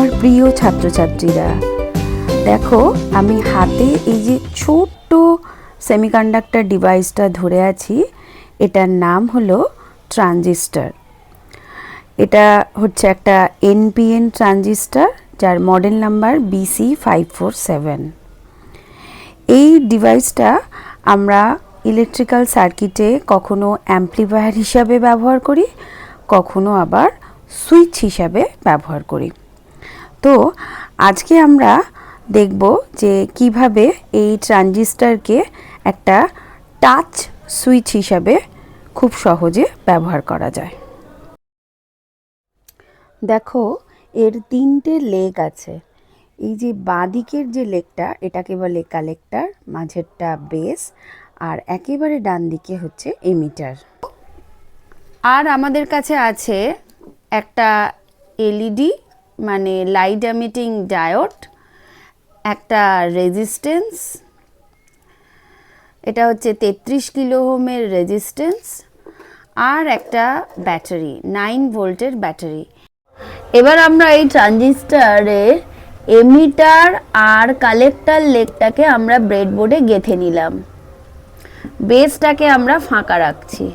আমার প্রিয় ছাত্রছাত্রীরা, দেখো আমি হাতে এই যে ছোট্ট সেমিকন্ডাক্টর ডিভাইসটা ধরে আছি, এটার নাম হলো ট্রানজিস্টর। এটা হচ্ছে একটা এনপিএন ট্রানজিস্টর, যার মডেল নাম্বার BC547। এই ডিভাইসটা আমরা ইলেকট্রিক্যাল সার্কিটে কখনো অ্যাম্প্লিফায়ার হিসাবে ব্যবহার করি, কখনো আবার সুইচ হিসাবে ব্যবহার করি। তো আজকে আমরা দেখব যে কিভাবে এই ট্রানজিস্টরকে একটা টাচ সুইচ হিসাবে খুব সহজে ব্যবহার করা যায়। দেখো, এর তিনটে লেগ আছে। এই যে বাঁদিকের যে লেগটা, এটাকে বলে কালেক্টর, মাঝেরটা বেস, আর একেবারে ডান দিকে হচ্ছে এমিটার। আর আমাদের কাছে আছে একটা এলইডি মানে লাইট এমিটিং ডায়োড, একটা রেজিস্ট্যান্স, এটা হচ্ছে 33 কিলো ওহমের রেজিস্ট্যান্স, আর একটা ব্যাটারি 9 ভোল্টের ব্যাটারি। এবার আমরা এই ট্রানজিস্টরের এমিটার আর কালেক্টর লেগটাকে আমরা ব্রেডবোর্ডে গেঁথে নিলাম, বেসটাকে আমরা ফাঁকা রাখছি।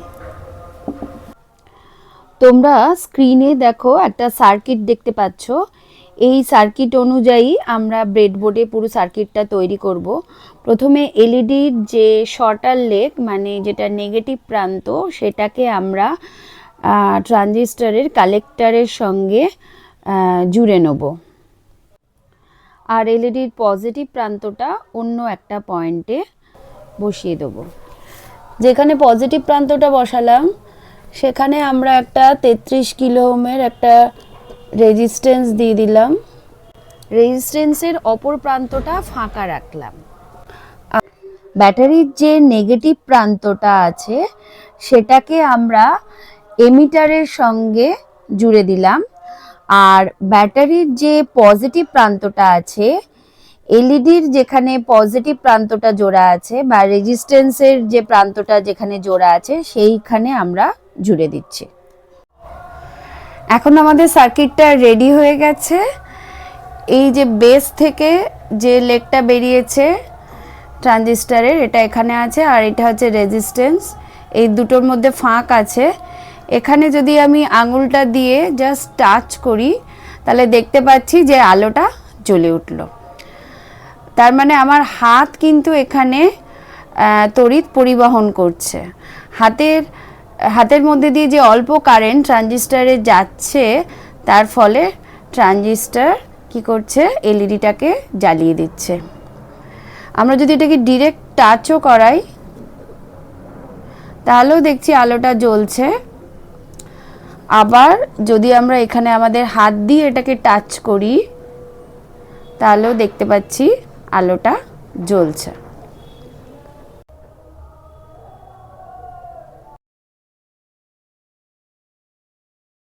তোমরা স্ক্রিনে দেখো একটা সার্কিট দেখতে পাচ্ছ। এই সার্কিট অনুযায়ী আমরা ব্রেডবোর্ডে পুরো সার্কিটটা তৈরি করব। প্রথমে এলইডির যে শর্টার লেগ মানে যেটা নেগেটিভ প্রান্ত, সেটাকে আমরা ট্রানজিস্টরের কালেক্টরের সঙ্গে জুড়ে নেব, আর এলইডির পজিটিভ প্রান্তটা অন্য একটা পয়েন্টে বসিয়ে দেব। যেখানে পজিটিভ প্রান্তটা বসালাম সেখানে আমরা একটা 33 কিলো ওহমের একটা রেজিস্ট্যান্স দিয়ে দিলাম। রেজিস্ট্যান্সের অপর প্রান্তটা ফাঁকা রাখলাম। ব্যাটারির যে নেগেটিভ প্রান্তটা আছে সেটাকে আমরা এমিটারের সঙ্গে জুড়ে দিলাম, আর ব্যাটারির যে পজিটিভ প্রান্তটা আছে, এলইডির যেখানে পজিটিভ প্রান্তটা জোড়া আছে বা রেজিস্ট্যান্সের যে প্রান্তটা যেখানে জোড়া আছে সেইখানে আমরা জুড়ে দিচ্ছি। এখন আমাদের সার্কিটটা রেডি হয়ে গেছে। এই যে বেস থেকে যে লেগটা বেরিয়েছে ট্রানজিস্টরের, এটা এখানে আছে, আর এটা হচ্ছে রেজিস্ট্যান্স। এই দুটোর মধ্যে ফাঁক আছে। এখানে যদি আমি আঙুলটা দিয়ে জাস্ট টাচ করি তাহলে দেখতে পাচ্ছি যে আলোটা জ্বলে উঠলো। তার মানে আমার হাত কিন্তু এখানে তড়িৎ পরিবহন করছে। হাতের মধ্যে দিয়ে যে অল্প কারেন্ট ট্রানজিস্টরে যাচ্ছে, তার ফলে ট্রানজিস্টর কি করছে, এলইডিটাকে জ্বালিয়ে দিচ্ছে। আমরা যদি এটাকে ডিরেক্ট টাচও করাই তাহলেও দেখছি আলোটা জ্বলছে। আবার যদি আমরা এখানে আমাদের হাত দিয়ে এটাকে টাচ করি তাহলেও দেখতে পাচ্ছি আলোটা জ্বলছে।